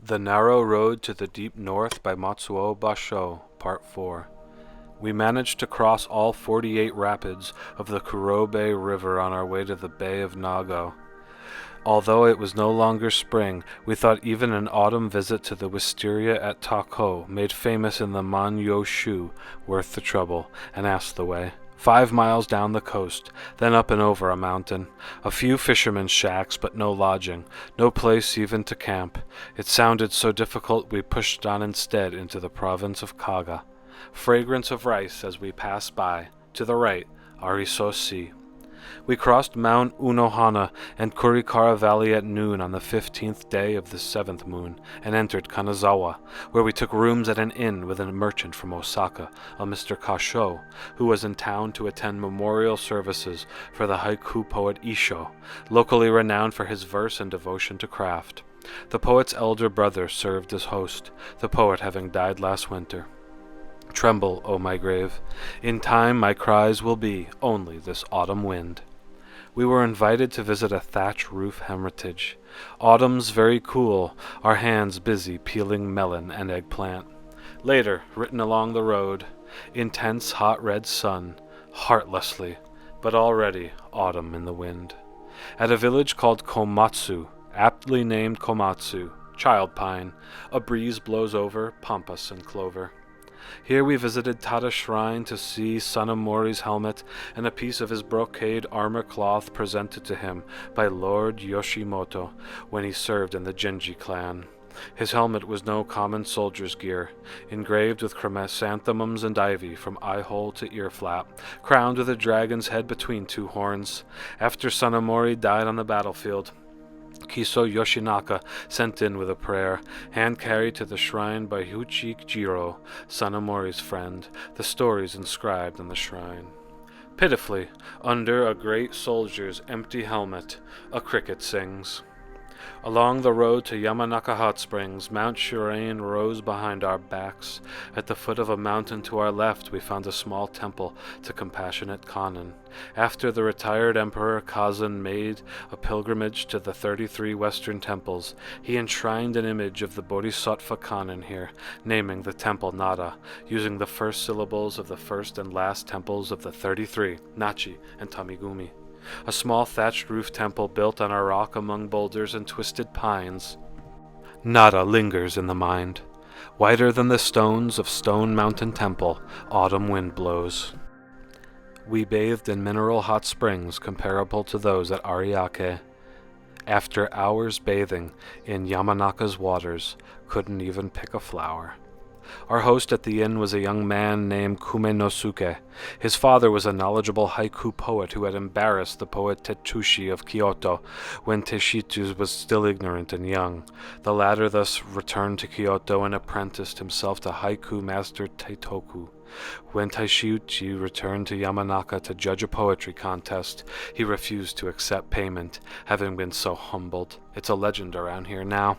The Narrow Road to the Deep North by Matsuo Basho, Part 4. We managed to cross all 48 rapids of the Kurobe River on our way to the Bay of Nago. Although it was no longer spring, we thought even an autumn visit to the wisteria at Tako, made famous in the Man-yo-shu, worth the trouble, and asked the way. 5 miles down the coast, then up and over a mountain. A few fishermen's shacks, but no lodging, no place even to camp. It sounded so difficult we pushed on instead into the province of Kaga. Fragrance of rice as we passed by. To the right, Ariso Sea. We crossed Mount Unohana and Kurikara Valley at noon on the 15th day of the 7th moon, and entered Kanazawa, where we took rooms at an inn with a merchant from Osaka, a Mr. Kasho, who was in town to attend memorial services for the haiku poet Isho, locally renowned for his verse and devotion to craft. The poet's elder brother served as host, the poet having died last winter. Tremble, O my grave. In time my cries will be only this autumn wind. We were invited to visit a thatch roof hermitage. Autumn's very cool, our hands busy peeling melon and eggplant. Later, written along the road, intense hot red sun, heartlessly, but already autumn in the wind. At a village called Komatsu, aptly named Komatsu, child pine, a breeze blows over pampas and clover. Here we visited Tada Shrine to see Sanomori's helmet and a piece of his brocade armor cloth presented to him by Lord Yoshimoto when he served in the Genji clan. His helmet was no common soldier's gear, engraved with chrysanthemums and ivy from eye-hole to ear-flap, crowned with a dragon's head between two horns. After Sanomori died on the battlefield, Kiso Yoshinaka sent in with a prayer, hand-carried to the shrine by Jiro, Sanomori's friend, the stories inscribed on the shrine. Pitifully, under a great soldier's empty helmet, a cricket sings. Along the road to Yamanaka Hot Springs, Mount Shirain rose behind our backs. At the foot of a mountain to our left, we found a small temple to compassionate Kannon. After the retired Emperor Kazan made a pilgrimage to the 33 Western temples, he enshrined an image of the Bodhisattva Kannon here, naming the temple Nara, using the first syllables of the first and last temples of the 33, Nachi and Tamigumi. A small thatched roof temple built on a rock among boulders and twisted pines. Nara lingers in the mind. Whiter than the stones of Stone Mountain Temple, autumn wind blows. We bathed in mineral hot springs comparable to those at Ariake. After hours bathing in Yamanaka's waters, couldn't even pick a flower. Our host at the inn was a young man named Kumenosuke. His father was a knowledgeable haiku poet who had embarrassed the poet Tetsushi of Kyoto when Teishitu was still ignorant and young. The latter thus returned to Kyoto and apprenticed himself to haiku master Taitoku. When Taishiuchi returned to Yamanaka to judge a poetry contest, he refused to accept payment, having been so humbled. It's a legend around here now.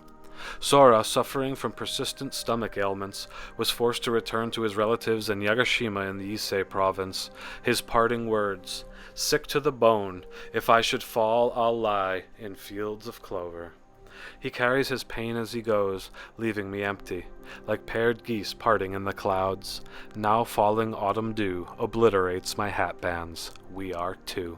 Sora, suffering from persistent stomach ailments, was forced to return to his relatives in Yagashima in the Ise province. His parting words, "Sick to the bone, if I should fall, I'll lie in fields of clover." He carries his pain as he goes, leaving me empty, like paired geese parting in the clouds. Now falling autumn dew obliterates my hat bands. We are two.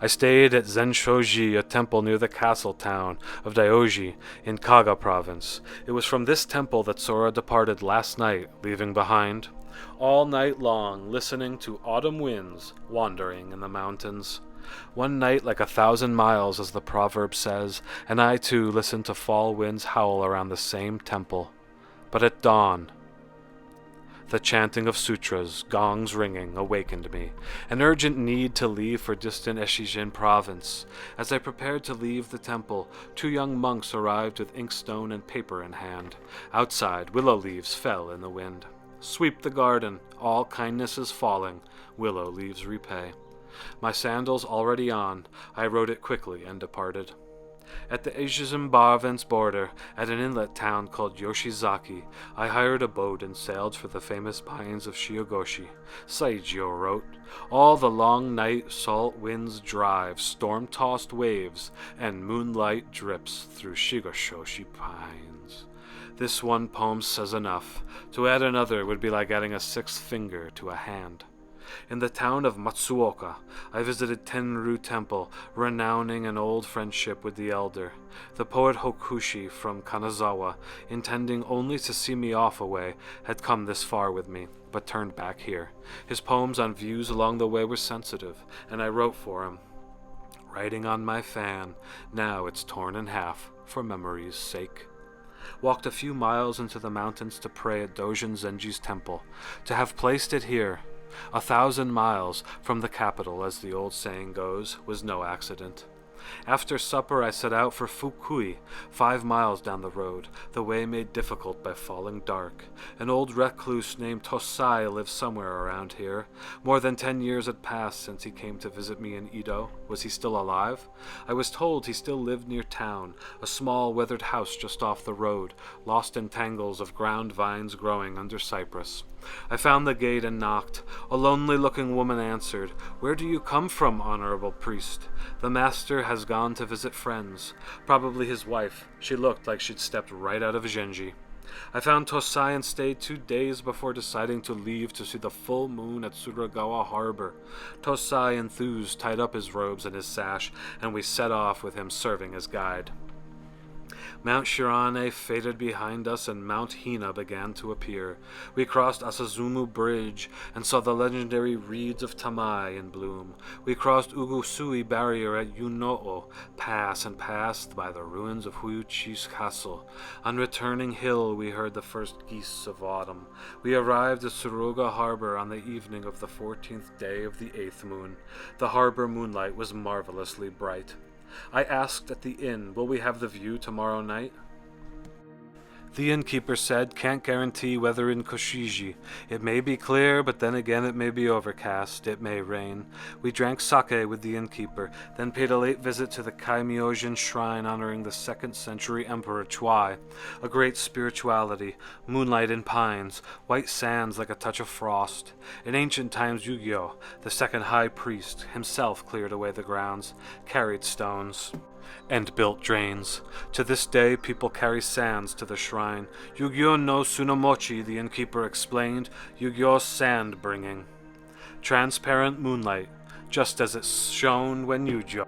I stayed at Zenshoji, a temple near the castle town of Daioji in Kaga province. It was from this temple that Sora departed last night, leaving behind, all night long, listening to autumn winds wandering in the mountains. One night like 1,000 miles, as the proverb says, and I too listened to fall winds howl around the same temple. But at dawn, the chanting of sutras, gongs ringing, awakened me. An urgent need to leave for distant Eshijin province. As I prepared to leave the temple, 2 young monks arrived with inkstone and paper in hand. Outside, willow leaves fell in the wind. Sweep the garden, all kindness is falling, willow leaves repay. My sandals already on, I wrote it quickly and departed. At the Asian province border, at an inlet town called Yoshizaki, I hired a boat and sailed for the famous pines of Shiogoshi. Saigyo wrote, "All the long night salt winds drive storm-tossed waves, and moonlight drips through Shigoshoshi pines." This one poem says enough. To add another would be like adding a sixth finger to a hand. In the town of Matsuoka, I visited Tenru Temple, renowing an old friendship with the elder. The poet Hokushi from Kanazawa, intending only to see me off away, had come this far with me, but turned back here. His poems on views along the way were sensitive, and I wrote for him. Writing on my fan, now it's torn in half, for memory's sake. Walked a few miles into the mountains to pray at Dojin Zenji's temple. To have placed it here, 1,000 miles from the capital, as the old saying goes, was no accident. After supper I set out for Fukui, 5 miles down the road, the way made difficult by falling dark. An old recluse named Tosai lives somewhere around here. More than 10 years had passed since he came to visit me in Edo. Was he still alive? I was told he still lived near town, a small weathered house just off the road, lost in tangles of ground vines growing under cypress. I found the gate and knocked. A lonely-looking woman answered, "Where do you come from, honorable priest?" "The master has gone to visit friends. Probably his wife. She looked like she'd stepped right out of Genji." I found Tosai and stayed 2 days before deciding to leave to see the full moon at Suragawa Harbor. Tosai, enthused, tied up his robes and his sash, and we set off with him serving as guide. Mount Shirane faded behind us, and Mount Hina began to appear. We crossed Asazumu Bridge and saw the legendary reeds of Tamai in bloom. We crossed Ugusui Barrier at Yunoo Pass and passed by the ruins of Huyuchi's castle. On returning hill, we heard the first geese of autumn. We arrived at Suruga Harbor on the evening of the 14th day of the 8th moon. The harbor moonlight was marvelously bright. I asked at the inn, "Will we have the view tomorrow night?" The innkeeper said, "Can't guarantee weather in Koshiji. It may be clear, but then again it may be overcast. It may rain." We drank sake with the innkeeper, then paid a late visit to the Kaimyojin shrine honoring the 2nd century emperor Chuai. A great spirituality, moonlight in pines, white sands like a touch of frost. In ancient times Yu-Gi-Oh, the 2nd high priest, himself cleared away the grounds, carried stones, and built drains. To this day, people carry sands to the shrine. Yu-Gi-Oh no Tsunomochi, the innkeeper explained, Yu-Gi-Oh sand bringing. Transparent moonlight, just as it shone when Yu-Gi-Oh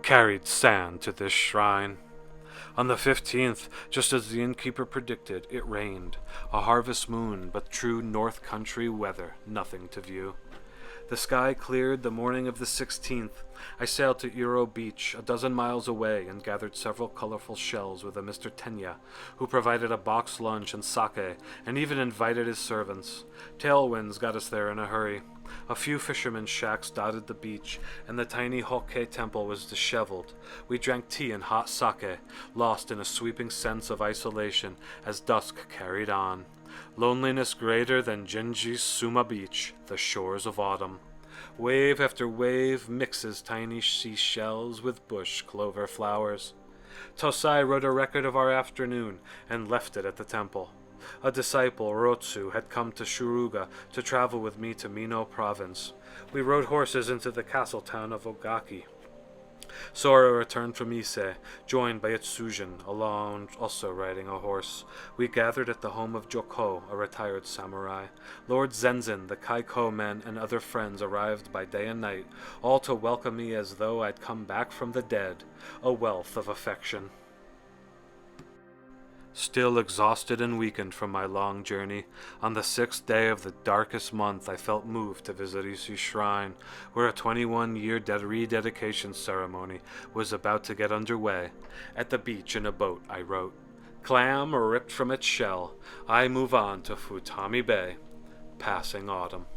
carried sand to this shrine. On the 15th, just as the innkeeper predicted, it rained. A harvest moon, but true North Country weather, nothing to view. The sky cleared the morning of the 16th. I sailed to Iro Beach, a dozen miles away, and gathered several colorful shells with a Mr. Tenya, who provided a boxed lunch and sake, and even invited his servants. Tailwinds got us there in a hurry. A few fishermen's shacks dotted the beach, and the tiny Hokke temple was disheveled. We drank tea and hot sake, lost in a sweeping sense of isolation as dusk carried on. Loneliness greater than Genji's Suma Beach, the shores of autumn. Wave after wave mixes tiny seashells with bush clover flowers. Tosai wrote a record of our afternoon and left it at the temple. A disciple, Rotsu, had come to Shuruga to travel with me to Mino province. We rode horses into the castle town of Ogaki. Sora returned from Ise, joined by Itsujin, alone also riding a horse. We gathered at the home of Joko, a retired samurai. Lord Zenzen, the Kaiko men, and other friends arrived by day and night, all to welcome me as though I'd come back from the dead, a wealth of affection. Still exhausted and weakened from my long journey, on the 6th day of the darkest month I felt moved to visit Isu's shrine, where a 21-year rededication ceremony was about to get underway. At the beach in a boat, I wrote, "Clam ripped from its shell, I move on to Futami Bay, passing autumn."